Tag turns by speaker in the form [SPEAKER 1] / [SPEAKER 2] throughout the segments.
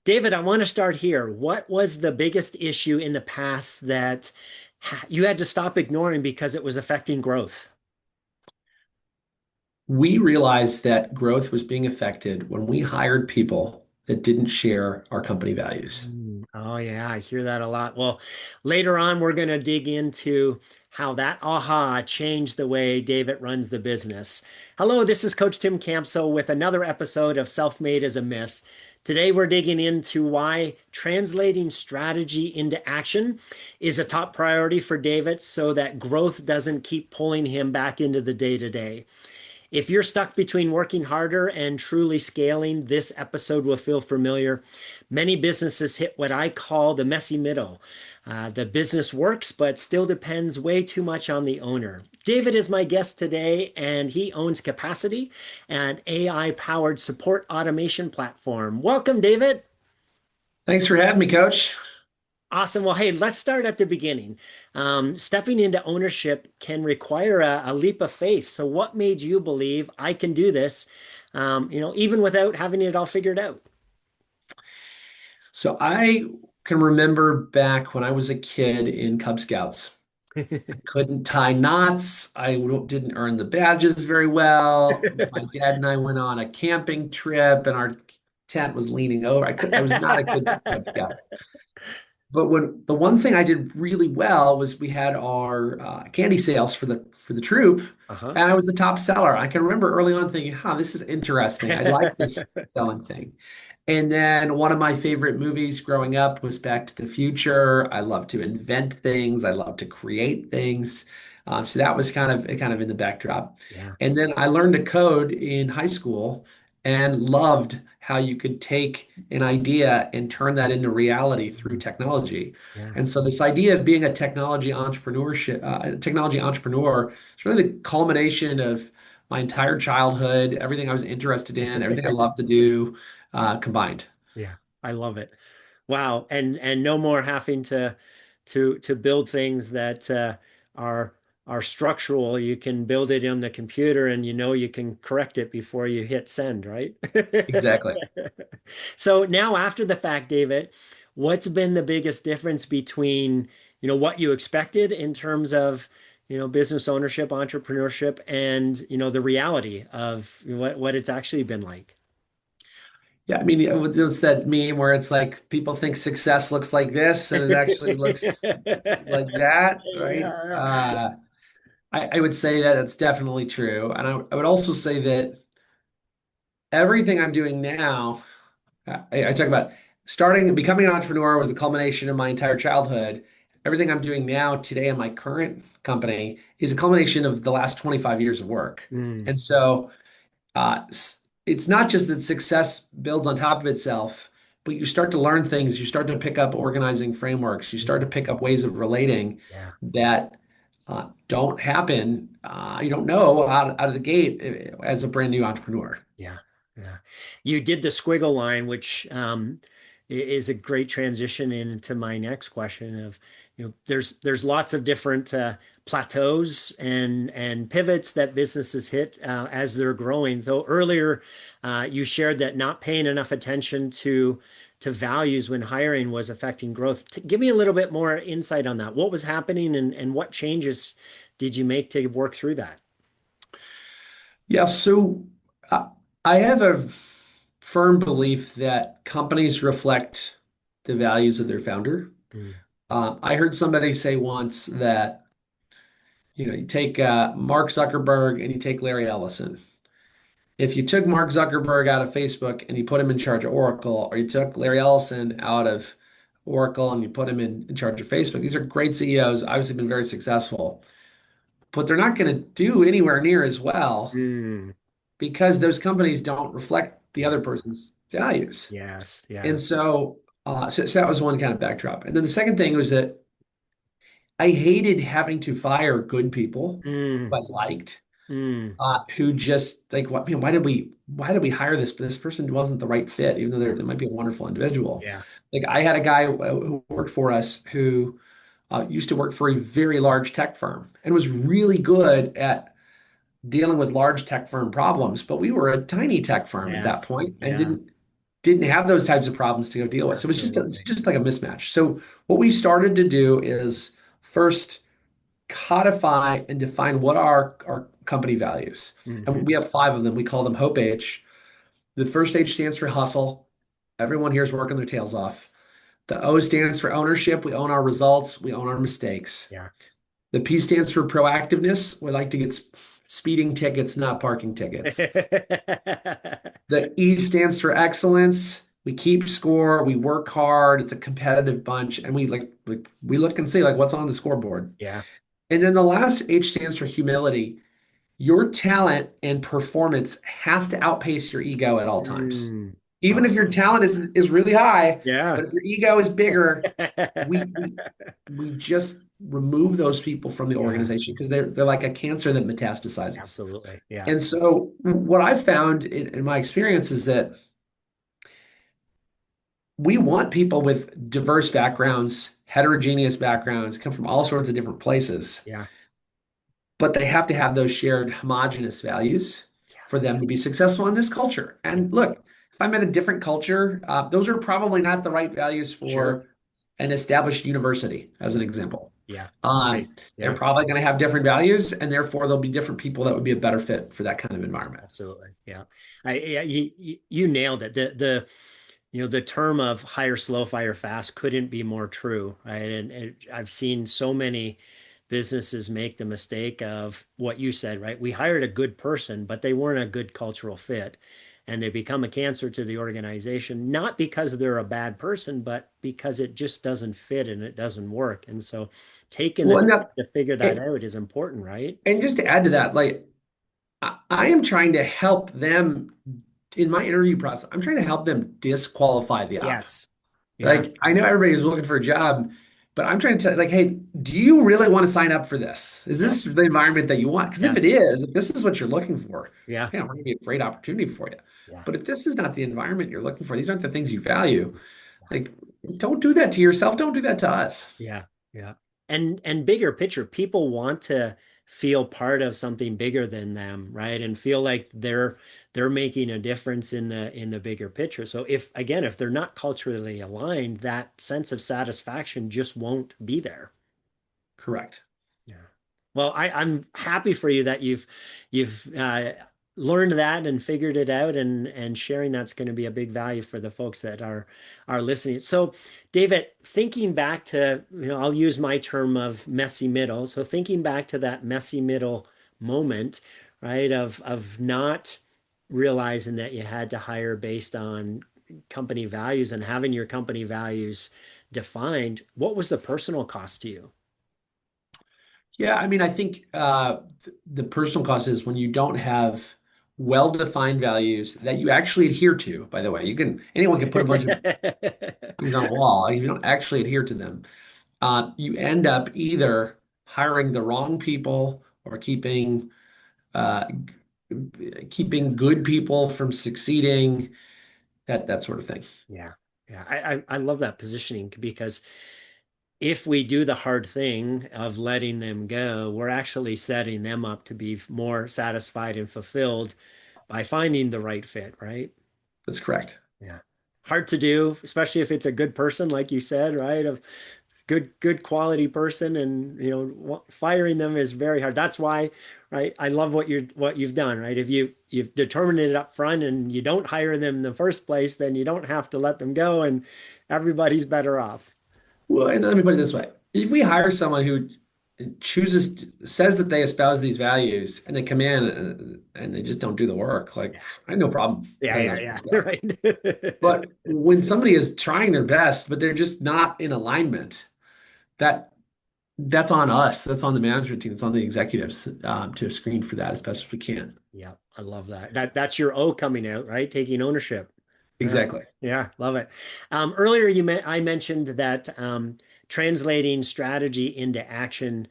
[SPEAKER 1] David, I want to start here. What was the biggest issue in the past that you had to stop ignoring because it was affecting growth?
[SPEAKER 2] We realized that growth was being affected when we hired people that didn't share our company values.
[SPEAKER 1] Oh, yeah, I hear that a lot. Well, later on, we're going to dig into how that aha changed the way David runs the business. Hello, this is Coach Tim Campsall with another episode of Self-Made as a Myth. Today, we're digging into why translating strategy into action is a top priority for David so that growth doesn't keep pulling him back into the day-to-day. If you're stuck between working harder and truly scaling, this episode will feel familiar. Many businesses hit what I call the messy middle. The business works, but still depends way too much on the owner. David is my guest today, and he owns Capacity, an AI-powered support automation platform. Welcome, David.
[SPEAKER 2] Thanks for having me, Coach.
[SPEAKER 1] Awesome. Well, hey, let's start at the beginning. Stepping into ownership can require a leap of faith. So, what made you believe I can do this, even without having it all figured out?
[SPEAKER 2] So I can remember back when I was a kid in Cub Scouts. I couldn't tie knots. Didn't earn the badges very well. My dad and I went on a camping trip, and our tent was leaning over. I was not a good Cub Scout. But when the one thing I did really well was we had our candy sales for the troop,
[SPEAKER 1] Uh-huh.
[SPEAKER 2] and I was the top seller. I can remember early on thinking, "Huh, this is interesting. I like this selling thing." And then one of my favorite movies growing up was Back to the Future. I love to invent things. I love to create things. So that was kind of in the backdrop.
[SPEAKER 1] Yeah,
[SPEAKER 2] And then I learned to code in high school and loved how you could take an idea and turn that into reality through technology.
[SPEAKER 1] yeah.
[SPEAKER 2] And so this idea of being a technology entrepreneur is really the culmination of my entire childhood, everything I was interested in, everything I love to do combined.
[SPEAKER 1] Yeah, I love it. Wow. And no more having to build things that are are structural. You can build it on the computer and you can correct it before you hit send, right?
[SPEAKER 2] Exactly.
[SPEAKER 1] So now after the fact, David, what's been the biggest difference between, what you expected in terms of, business ownership, entrepreneurship, and, the reality of what it's actually been like?
[SPEAKER 2] Yeah, I mean, there's that meme where it's like people think success looks like this, and it actually looks like that, right?
[SPEAKER 1] Yeah.
[SPEAKER 2] I would say that it's definitely true. And I would also say that everything I'm doing now, I talk about starting and becoming an entrepreneur was the culmination of my entire childhood. Everything I'm doing now today in my current company is a culmination of the last 25 years of work.
[SPEAKER 1] Mm,
[SPEAKER 2] And so it's not just that success builds on top of itself, but you start to learn things, you start to pick up organizing frameworks, you start to pick up ways of relating
[SPEAKER 1] yeah.
[SPEAKER 2] that don't happen, you don't know out of the gate as a brand new entrepreneur.
[SPEAKER 1] Yeah, yeah. You did the squiggle line, which is a great transition into my next question of, there's lots of different plateaus and pivots that businesses hit as they're growing. So earlier, you shared that not paying enough attention to values when hiring was affecting growth. Give me a little bit more insight on that. What was happening and what changes did you make to work through that?
[SPEAKER 2] Yeah, so uh, I have a firm belief that companies reflect the values of their founder.
[SPEAKER 1] Mm,
[SPEAKER 2] I heard somebody say once that, you take Mark Zuckerberg and you take Larry Ellison. If you took Mark Zuckerberg out of Facebook and you put him in charge of Oracle, or you took Larry Ellison out of Oracle and you put him in charge of Facebook, these are great CEOs, obviously been very successful, but they're not going to do anywhere near as well
[SPEAKER 1] mm,
[SPEAKER 2] because those companies don't reflect the
[SPEAKER 1] yeah.
[SPEAKER 2] other person's values.
[SPEAKER 1] Yes,
[SPEAKER 2] And
[SPEAKER 1] yes.
[SPEAKER 2] so that was one kind of backdrop. And then the second thing was that I hated having to fire good people who
[SPEAKER 1] Mm,
[SPEAKER 2] I liked,
[SPEAKER 1] mm,
[SPEAKER 2] who just like, what, why did we hire this person wasn't the right fit, even though they might be a wonderful individual.
[SPEAKER 1] yeah.
[SPEAKER 2] Like I had a guy who worked for us who used to work for a very large tech firm and was really good at dealing with large tech firm problems, but we were a tiny tech firm at that
[SPEAKER 1] Yes.
[SPEAKER 2] point and
[SPEAKER 1] Yeah.
[SPEAKER 2] didn't have those types of problems to go deal with. So it's
[SPEAKER 1] Absolutely.
[SPEAKER 2] just like a mismatch. So what we started to do is first codify and define what are our company values. And we
[SPEAKER 1] Hmm.
[SPEAKER 2] have five of them. We call them Hope H. The first H stands for hustle. Everyone here is working their tails off. The O stands for ownership. We own our results. We own our mistakes.
[SPEAKER 1] Yeah.
[SPEAKER 2] The P stands for proactiveness. We like to get speeding tickets, not parking tickets. The E stands for excellence. We keep score. We work hard. It's a competitive bunch, and we look and see like what's on the scoreboard.
[SPEAKER 1] Yeah.
[SPEAKER 2] And then the last H stands for humility. Your talent and performance has to outpace your ego at all times.
[SPEAKER 1] Mm.
[SPEAKER 2] Even if your
[SPEAKER 1] Awesome.
[SPEAKER 2] talent is really high,
[SPEAKER 1] Yeah.
[SPEAKER 2] but if your ego is bigger, we we we just remove those people from the
[SPEAKER 1] Yeah.
[SPEAKER 2] organization because they're like a cancer that metastasizes.
[SPEAKER 1] Absolutely. Yeah.
[SPEAKER 2] And so what I've found in my experience is that we want people with diverse backgrounds, heterogeneous backgrounds, come from all sorts of different places,
[SPEAKER 1] Yeah.
[SPEAKER 2] but they have to have those shared homogenous values
[SPEAKER 1] Yeah.
[SPEAKER 2] for them to be successful in this culture.
[SPEAKER 1] Yeah.
[SPEAKER 2] And look, if I'm in a different culture, those are probably not the right values
[SPEAKER 1] Sure.
[SPEAKER 2] for an established university, as an
[SPEAKER 1] Hmm.
[SPEAKER 2] example.
[SPEAKER 1] Yeah. Right.
[SPEAKER 2] They're
[SPEAKER 1] Yeah.
[SPEAKER 2] probably going to have different values, and therefore there'll be different people that would be a better fit for that kind of environment.
[SPEAKER 1] Absolutely. Yeah. Yeah, you nailed it. The term of hire slow, fire fast couldn't be more true, right? And I've seen so many businesses make the mistake of what you said, right? We hired a good person, but they weren't a good cultural fit. And they become a cancer to the organization, not because they're a bad person, but because it just doesn't fit and it doesn't work. And so taking the
[SPEAKER 2] Well,
[SPEAKER 1] time
[SPEAKER 2] and that,
[SPEAKER 1] to figure that
[SPEAKER 2] and
[SPEAKER 1] out is important, right?
[SPEAKER 2] and just to add to that, like I am trying to help them in my interview process. I'm trying to help them disqualify the op.
[SPEAKER 1] Yes. Yeah.
[SPEAKER 2] Like, I know everybody's looking for a job, but I'm trying to tell, like, hey, do you really want to sign up for this? Is
[SPEAKER 1] Yep.
[SPEAKER 2] this the environment that you want? Because if it
[SPEAKER 1] Yes.
[SPEAKER 2] is, if this is what you're looking for,
[SPEAKER 1] Yeah.
[SPEAKER 2] yeah, we're going to be a great opportunity for you.
[SPEAKER 1] Yeah.
[SPEAKER 2] But if this is not the environment you're looking for, these aren't the things you value, like, don't do that to yourself. Don't do that to us.
[SPEAKER 1] Yeah, yeah. And bigger picture, people want to feel part of something bigger than them, right? And feel like they're making a difference in the bigger picture. So if they're not culturally aligned, that sense of satisfaction just won't be there.
[SPEAKER 2] Correct.
[SPEAKER 1] Yeah. Well, I'm happy for you that you've learned that and figured it out, and sharing that's going to be a big value for the folks that are listening. So, David, thinking back to, I'll use my term of messy middle. So thinking back to that messy middle moment, right, of not realizing that you had to hire based on company values and having your company values defined, what was the personal cost to you?
[SPEAKER 2] Yeah, I mean, I think the personal cost is when you don't have well-defined values that you actually adhere to, by the way. Anyone can put a bunch of things on a wall. You don't actually adhere to them. You end up either hiring the wrong people or uh, keeping good people from succeeding, that sort of thing.
[SPEAKER 1] Yeah. Yeah. I love that positioning because if we do the hard thing of letting them go, we're actually setting them up to be more satisfied and fulfilled by finding the right fit, right?
[SPEAKER 2] That's correct.
[SPEAKER 1] Yeah. Hard to do, especially if it's a good person, like you said, right? Of good quality person, and firing them is very hard. That's why, right? I love what you've done, right? If you've determined it up front and you don't hire them in the first place, then you don't have to let them go, and everybody's better off.
[SPEAKER 2] Well, and let me put it this way. If we hire someone who says that they espouse these values and they come in and they just don't do the work, like
[SPEAKER 1] Yeah.
[SPEAKER 2] I have no problem
[SPEAKER 1] Yeah,
[SPEAKER 2] letting
[SPEAKER 1] yeah,
[SPEAKER 2] those people
[SPEAKER 1] yeah.
[SPEAKER 2] go.
[SPEAKER 1] Right.
[SPEAKER 2] But when somebody is trying their best, but they're just not in alignment, that that's on us. That's on the management team. It's on the executives to screen for that as best as we can.
[SPEAKER 1] Yeah, I love that. That's your O coming out, right? Taking ownership. Yeah.
[SPEAKER 2] Exactly.
[SPEAKER 1] Yeah, love it. Earlier, I mentioned that translating strategy into action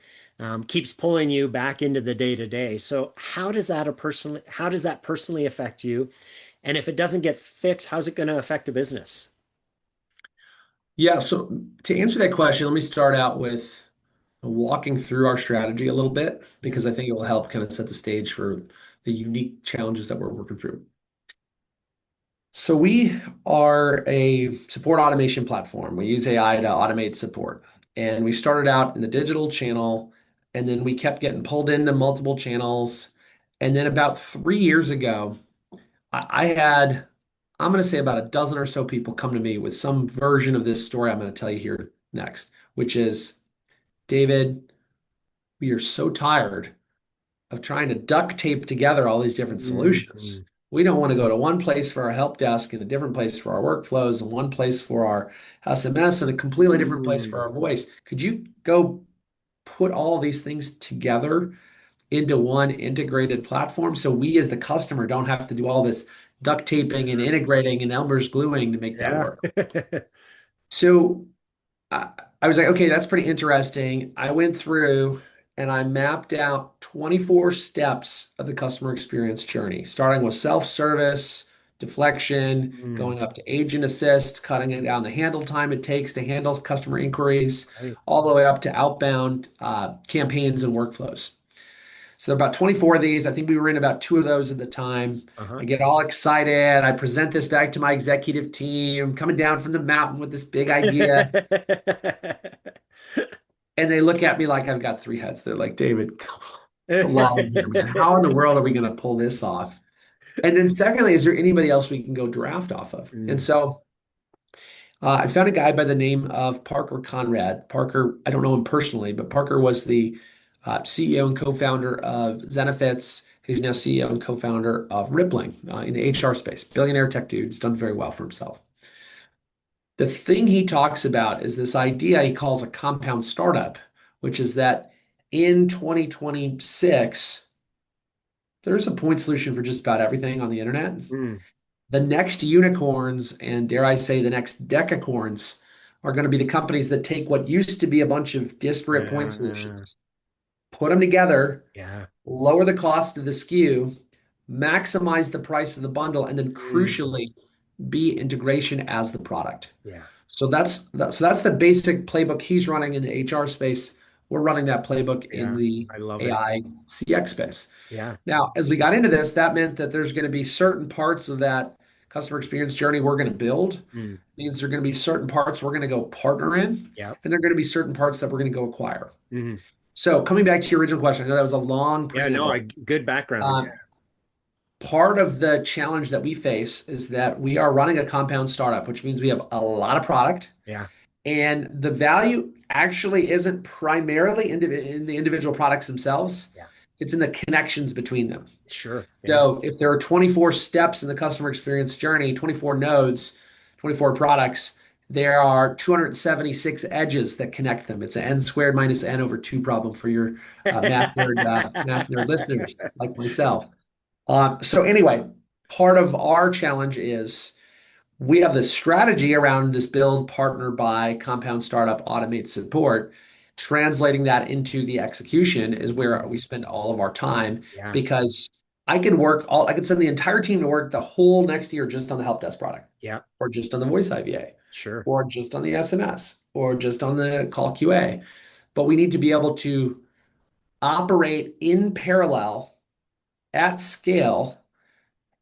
[SPEAKER 1] keeps pulling you back into the day to day. So, how does that personally affect you? And if it doesn't get fixed, how's it going to affect the business?
[SPEAKER 2] Yeah. So to answer that question, let me start out with walking through our strategy a little bit
[SPEAKER 1] Yeah.
[SPEAKER 2] because I think it will help kind of set the stage for the unique challenges that we're working through. So we are a support automation platform. We use AI to automate support. And we started out in the digital channel, and then we kept getting pulled into multiple channels. And then about 3 years ago, I had, I'm going to say about a dozen or so people come to me with some version of this story I'm going to tell you here next, which is, David, we are so tired of trying to duct tape together all these different solutions.
[SPEAKER 1] Mm,
[SPEAKER 2] We don't want to go to one place for our help desk and a different place for our workflows and one place for our SMS and a completely different place for
[SPEAKER 1] mm.
[SPEAKER 2] our voice. Could you go put all of these things together into one integrated platform so we as the customer don't have to do all this duct taping and integrating and Elmer's gluing to make that
[SPEAKER 1] Yeah.
[SPEAKER 2] work? So I, I was like, okay, that's pretty interesting. I went through and I mapped out 24 steps of the customer experience journey, starting with self-service, deflection,
[SPEAKER 1] Mm,
[SPEAKER 2] going up to agent assist, cutting it down the handle time it takes to handle customer inquiries,
[SPEAKER 1] right.
[SPEAKER 2] all the way up to outbound campaigns and workflows. So about 24 of these. I think we were in about two of those at the time.
[SPEAKER 1] Uh-huh.
[SPEAKER 2] I get all excited. I present this back to my executive team, coming down from the mountain with this big idea. And they look at me like I've got three heads. They're like, David, come on, a lot of here, man. How in the world are we going to pull this off? And then secondly, is there anybody else we can go draft off of? And
[SPEAKER 1] Mm,
[SPEAKER 2] so I found a guy by the name of Parker Conrad. Parker, I don't know him personally, but Parker was the CEO and co-founder of Zenefits. He's now CEO and co-founder of Rippling in the HR space. Billionaire tech dude. He's done very well for himself. The thing he talks about is this idea he calls a compound startup, which is that in 2026, there's a point solution for just about everything on the internet.
[SPEAKER 1] mm.
[SPEAKER 2] The next unicorns, and dare I say, the next decacorns, are going to be the companies that take what used to be a bunch of disparate point
[SPEAKER 1] Yeah.
[SPEAKER 2] solutions, put them together,
[SPEAKER 1] Yeah.
[SPEAKER 2] lower the cost of the SKU, maximize the price of the bundle, and then
[SPEAKER 1] Mm,
[SPEAKER 2] crucially, be integration as the product.
[SPEAKER 1] yeah.
[SPEAKER 2] So that's the basic playbook he's running in the HR space. We're running that playbook in
[SPEAKER 1] Yeah.
[SPEAKER 2] the
[SPEAKER 1] I love it.
[SPEAKER 2] AI CX space.
[SPEAKER 1] Yeah.
[SPEAKER 2] Now, as we got into this, that meant that there's going to be certain parts of that customer experience journey we're going to build.
[SPEAKER 1] Mm,
[SPEAKER 2] Means there are going to be certain parts we're going to go partner in,
[SPEAKER 1] yeah.
[SPEAKER 2] and there are going to be certain parts that we're going to go acquire.
[SPEAKER 1] Mm.
[SPEAKER 2] So coming back to your original question, I know that was a long
[SPEAKER 1] Yeah, no,
[SPEAKER 2] preamble.
[SPEAKER 1] good background.
[SPEAKER 2] Um, Part of the challenge that we face is that we are running a compound startup, which means we have a lot of product.
[SPEAKER 1] Yeah.
[SPEAKER 2] And the value actually isn't primarily in the individual products themselves.
[SPEAKER 1] Yeah.
[SPEAKER 2] It's in the connections between them.
[SPEAKER 1] Sure. Yeah.
[SPEAKER 2] So if there are 24 steps in the customer experience journey, 24 nodes, 24 products, there are 276 edges that connect them. It's an n squared minus n over 2 problem for your math nerd listeners like myself. So anyway, part of our challenge is we have this strategy around this build, partner, buy, compound startup, automate, support. Translating that into the execution is where we spend all of our time
[SPEAKER 1] Yeah.
[SPEAKER 2] because I could send the entire team to work the whole next year just on the help desk product,
[SPEAKER 1] Yeah.
[SPEAKER 2] or just on the voice IVA,
[SPEAKER 1] Sure.
[SPEAKER 2] or just on the SMS, or just on the call QA. But we need to be able to operate in parallel at scale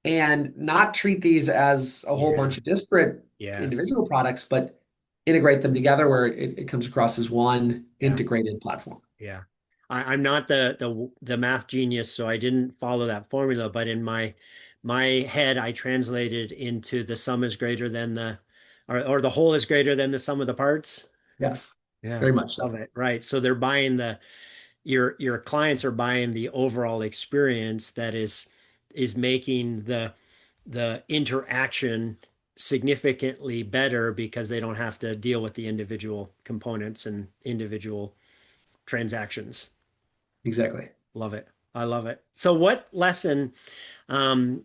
[SPEAKER 2] and not treat these as a whole
[SPEAKER 1] Yeah.
[SPEAKER 2] bunch of disparate
[SPEAKER 1] Yes.
[SPEAKER 2] individual products, but integrate them together where it comes across as one
[SPEAKER 1] Yeah.
[SPEAKER 2] integrated platform.
[SPEAKER 1] Yeah. I'm not the math genius, so I didn't follow that formula, but in my head, I translated into the sum is greater than or the whole is greater than the sum of the parts.
[SPEAKER 2] Yes,
[SPEAKER 1] Yeah.
[SPEAKER 2] very much
[SPEAKER 1] Love
[SPEAKER 2] so.
[SPEAKER 1] it. Right. So they're buying your clients are buying the overall experience that is making the interaction significantly better because they don't have to deal with the individual components and individual transactions.
[SPEAKER 2] Exactly.
[SPEAKER 1] Love it. I love it. So what lesson, um,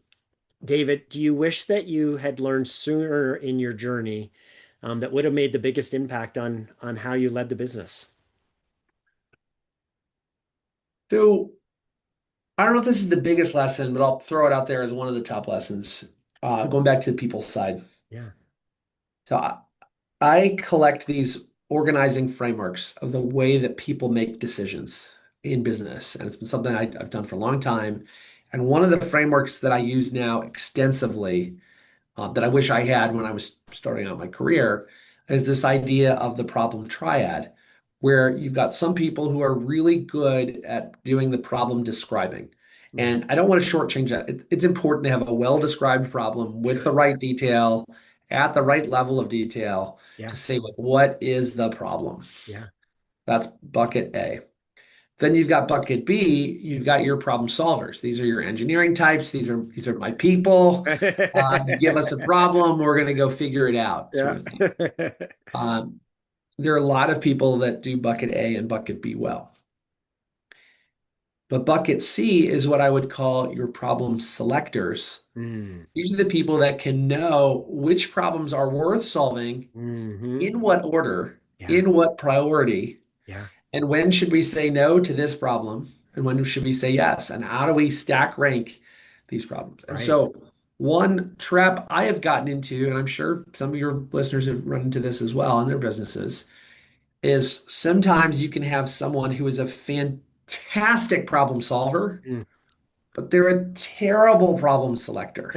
[SPEAKER 1] David, do you wish that you had learned sooner in your journey, that would have made the biggest impact on how you led the business?
[SPEAKER 2] So I don't know if this is the biggest lesson, but I'll throw it out there as one of the top lessons. Going back to the people side.
[SPEAKER 1] Yeah.
[SPEAKER 2] So I collect these organizing frameworks of the way that people make decisions in business. And it's been something I've done for a long time. And one of the frameworks that I use now extensively that I wish I had when I was starting out my career is this idea of the problem triad, where you've got some people who are really good at doing the problem describing.
[SPEAKER 1] Mm,
[SPEAKER 2] And I don't want to shortchange that. It's important to have a well-described problem with
[SPEAKER 1] sure.
[SPEAKER 2] the right detail, at the right level of detail to
[SPEAKER 1] Yeah.
[SPEAKER 2] say, like, what is the problem?
[SPEAKER 1] Yeah.
[SPEAKER 2] That's bucket A. Then you've got bucket B, you've got your problem solvers. These are your engineering types. These are my people. You give us a problem, we're going to go figure it out, sort
[SPEAKER 1] Yeah.
[SPEAKER 2] of thing. Um, there are a lot of people that do bucket A and bucket B well. But bucket C is what I would call your problem selectors.
[SPEAKER 1] Mm,
[SPEAKER 2] These are the people that can know which problems are worth solving,
[SPEAKER 1] hmm.
[SPEAKER 2] in what order,
[SPEAKER 1] Yeah.
[SPEAKER 2] in what priority,
[SPEAKER 1] Yeah.
[SPEAKER 2] and when should we say no to this problem? And when should we say yes? And how do we stack rank these problems? And
[SPEAKER 1] Right.
[SPEAKER 2] so, one trap I have gotten into, and I'm sure some of your listeners have run into this as well in their businesses, is sometimes you can have someone who is a fantastic problem solver,
[SPEAKER 1] Mm.
[SPEAKER 2] but they're a terrible problem selector.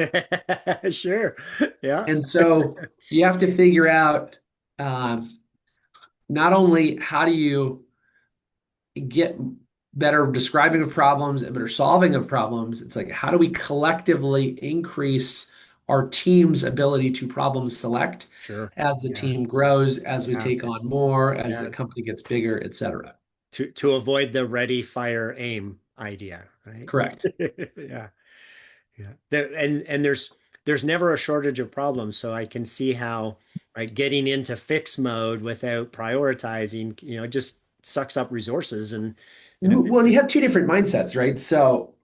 [SPEAKER 1] Sure. Yeah.
[SPEAKER 2] And so, you have to figure out um, not only how do you get better describing of problems and better solving of problems. It's like, how do we collectively increase our team's ability to problem select
[SPEAKER 1] Sure.
[SPEAKER 2] as the
[SPEAKER 1] Yeah.
[SPEAKER 2] team grows, as we
[SPEAKER 1] Yeah.
[SPEAKER 2] take on more, as the
[SPEAKER 1] Yes.
[SPEAKER 2] company gets bigger, et cetera.
[SPEAKER 1] To avoid the ready, fire, aim idea, right?
[SPEAKER 2] Correct.
[SPEAKER 1] Yeah. Yeah. And there's never a shortage of problems, so I can see how, right, getting into fix mode without prioritizing, just sucks up resources and if
[SPEAKER 2] Well,
[SPEAKER 1] it's
[SPEAKER 2] you have two different mindsets, right? So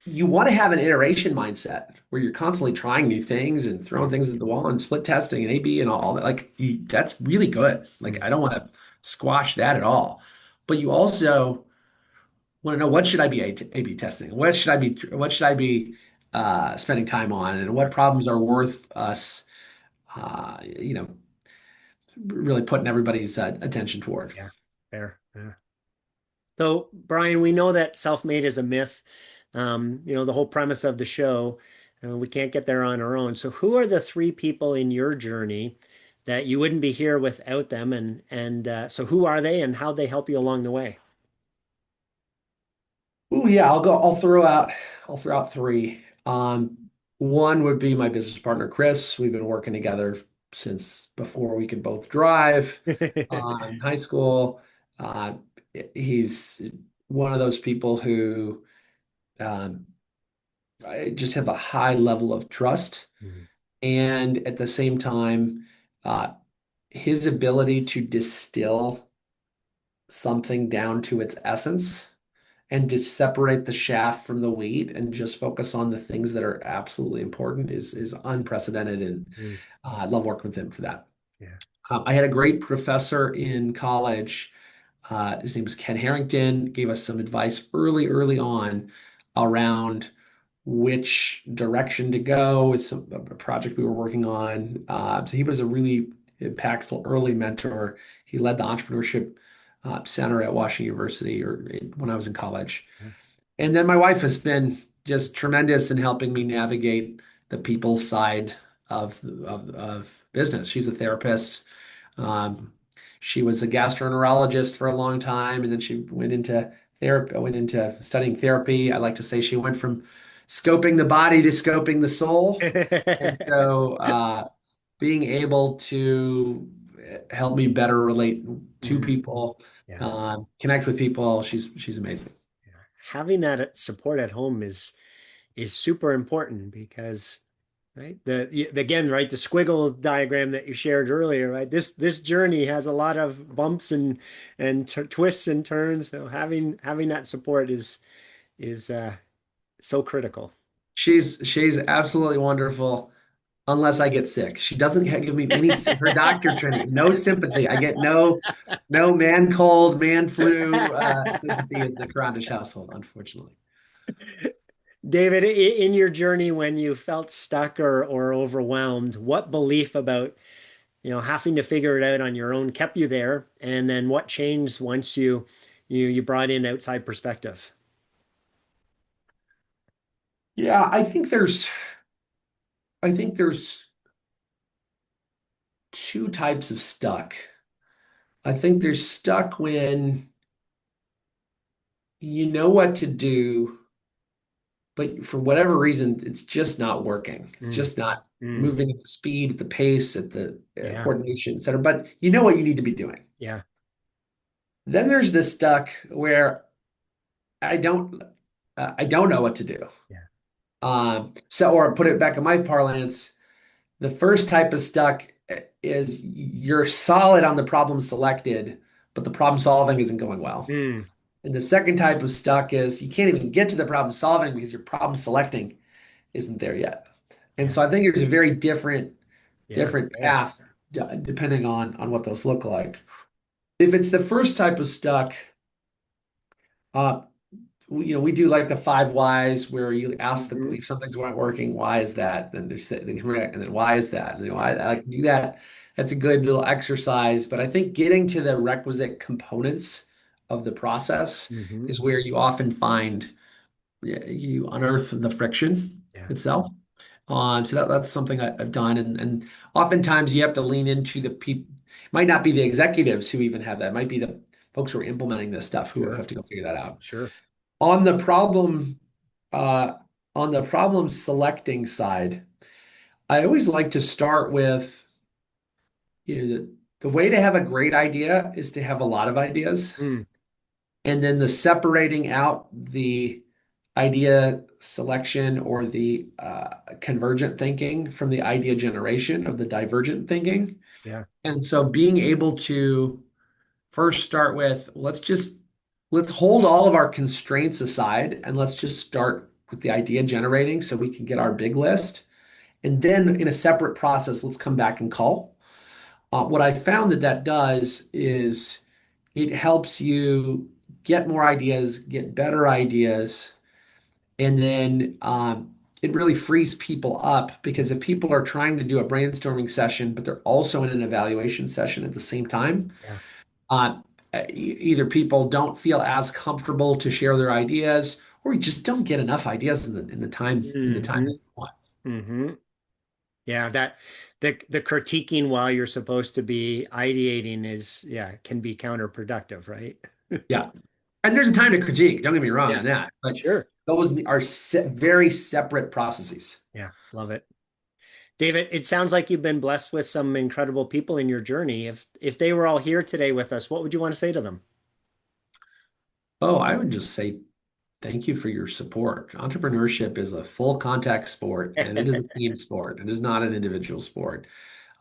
[SPEAKER 2] you want to have an iteration mindset where you're constantly trying new things and throwing things at the wall and split testing and A/B and all that. Like that's really good. Like
[SPEAKER 1] Mm,
[SPEAKER 2] I don't want to squash that at all. But you also want to know what should I be A/B testing? What should I be spending time on, and what problems are worth us, you know, really putting everybody's attention toward.
[SPEAKER 1] yeah, fair. Yeah. So, Brian, we know that self-made is a myth. The whole premise of the show, we can't get there on our own. So, who are the three people in your journey that you wouldn't be here without them? And so, who are they, and how they help you along the way?
[SPEAKER 2] Oh yeah, I'll throw out three. One would be my business partner, Chris. We've been working together since before we could both drive, in high school. Uh, he's one of those people who um, I just have a high level of trust.
[SPEAKER 1] Mhm.
[SPEAKER 2] And at the same time, uh, his ability to distill something down to its essence and to separate the shaft from the wheat and just focus on the things that are absolutely important is unprecedented. And
[SPEAKER 1] Mm,
[SPEAKER 2] I love working with him for that.
[SPEAKER 1] yeah.
[SPEAKER 2] I had a great professor in college. His name was Ken Harrington, gave us some advice early on around which direction to go with a project we were working on. So he was a really impactful early mentor. He led the entrepreneurship center at Washington University when I was in college.
[SPEAKER 1] Yeah.
[SPEAKER 2] And then my wife has been just tremendous in helping me navigate the people side of business. She's a therapist. Um, she was a gastroenterologist for a long time, and then she went into therapy, went into studying therapy. I like to say she went from scoping the body to scoping the soul. And so being able to help me better relate to
[SPEAKER 1] Mm,
[SPEAKER 2] people,
[SPEAKER 1] yeah.
[SPEAKER 2] connect with people, she's amazing.
[SPEAKER 1] Yeah. Having that support at home is super important because, right, again, right, the squiggle diagram that you shared earlier, right, this journey has a lot of bumps and twists and turns, so having that support is so critical.
[SPEAKER 2] She's absolutely wonderful. Unless I get sick. She doesn't give me any her doctor training, no sympathy. I get no man cold, man flu sympathy in the Karandish household, unfortunately.
[SPEAKER 1] David, in your journey when you felt stuck or overwhelmed, what belief about, having to figure it out on your own kept you there? And then what changed once you brought in outside perspective?
[SPEAKER 2] Yeah, I think there's two types of stuck. I think there's stuck when you know what to do, but for whatever reason, it's just not working. It's
[SPEAKER 1] Mm,
[SPEAKER 2] just not
[SPEAKER 1] mm,
[SPEAKER 2] moving at the speed, at the pace, at the
[SPEAKER 1] yeah.
[SPEAKER 2] coordination, et cetera. But you know what you need to be doing.
[SPEAKER 1] Yeah.
[SPEAKER 2] Then there's this stuck where I don't, I don't know what to do.
[SPEAKER 1] Yeah.
[SPEAKER 2] So, or put it back in my parlance, the first type of stuck is you're solid on the problem selected, but the problem solving isn't going well.
[SPEAKER 1] Mm,
[SPEAKER 2] And the second type of stuck is you can't even get to the problem solving because your problem selecting isn't there yet. And
[SPEAKER 1] yeah.
[SPEAKER 2] so I think there's a very different
[SPEAKER 1] Yeah.
[SPEAKER 2] different
[SPEAKER 1] Fair.
[SPEAKER 2] path depending on what those look like. If it's the first type of stuck, uh, we do like the five whys where you ask the
[SPEAKER 1] Hmm.
[SPEAKER 2] if something's not working, why is that? Then there's the correct, and then why is that? And I like to do that. That's a good little exercise. But I think getting to the requisite components of the process
[SPEAKER 1] Hmm.
[SPEAKER 2] is where you often find you unearth the friction
[SPEAKER 1] Yeah.
[SPEAKER 2] itself. So that's something I've done, and oftentimes you have to lean into the people. Might not be the executives who even have that. It might be the folks who are implementing this stuff who
[SPEAKER 1] Sure.
[SPEAKER 2] have to go figure that out.
[SPEAKER 1] Sure.
[SPEAKER 2] On the problem, uh, on the problem selecting side, I always like to start with, the way to have a great idea is to have a lot of ideas.
[SPEAKER 1] Mm,
[SPEAKER 2] And then the separating out the idea selection or the convergent thinking from the idea generation of the divergent thinking.
[SPEAKER 1] yeah.
[SPEAKER 2] And so being able to first start with, let's hold all of our constraints aside and let's just start with the idea generating so we can get our big list. And then in a separate process, let's come back and call. What I found that does is it helps you get more ideas, get better ideas, and then it really frees people up because if people are trying to do a brainstorming session, but they're also in an evaluation session at the same time,
[SPEAKER 1] Yeah.
[SPEAKER 2] uh, either people don't feel as comfortable to share their ideas, or you just don't get enough ideas in the time that
[SPEAKER 1] Hmm.
[SPEAKER 2] you want.
[SPEAKER 1] Hmm. Yeah. That the critiquing while you're supposed to be ideating is, yeah, can be counterproductive, right?
[SPEAKER 2] Yeah. And there's a time to critique, don't get me wrong
[SPEAKER 1] Yeah.
[SPEAKER 2] on that, but
[SPEAKER 1] Sure.
[SPEAKER 2] those are very separate processes.
[SPEAKER 1] Yeah. Love it. David, it sounds like you've been blessed with some incredible people in your journey. If they were all here today with us, what would you want to say to them?
[SPEAKER 2] Oh, I would just say thank you for your support. Entrepreneurship is a full contact sport and it is a team sport. It is not an individual sport.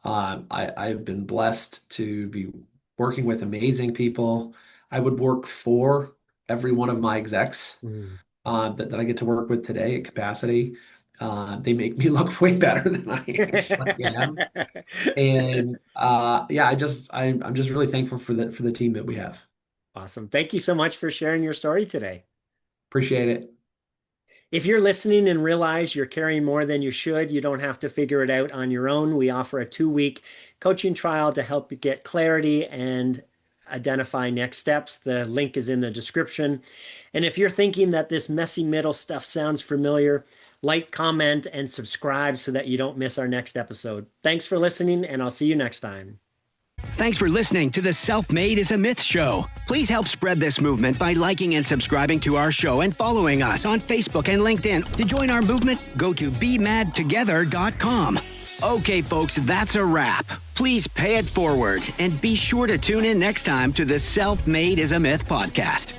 [SPEAKER 2] I've been blessed to be working with amazing people. I would work for every one of my execs
[SPEAKER 1] Mm.
[SPEAKER 2] that I get to work with today at capacity. They make me look way better than I actually am. And yeah, I'm just really thankful for the team that we have.
[SPEAKER 1] Awesome. Thank you so much for sharing your story today.
[SPEAKER 2] Appreciate it.
[SPEAKER 1] If you're listening and realize you're carrying more than you should, you don't have to figure it out on your own. We offer a 2-week coaching trial to help you get clarity and identify next steps. The link is in the description. And if you're thinking that this messy middle stuff sounds familiar, like, comment, and subscribe so that you don't miss our next episode. Thanks for listening, and I'll see you next time.
[SPEAKER 3] Thanks for listening to the Self-Made is a Myth show. Please help spread this movement by liking and subscribing to our show and following us on Facebook and LinkedIn. To join our movement, go to bemadtogether.com. Okay, folks, that's a wrap. Please pay it forward and be sure to tune in next time to the Self-Made is a Myth podcast.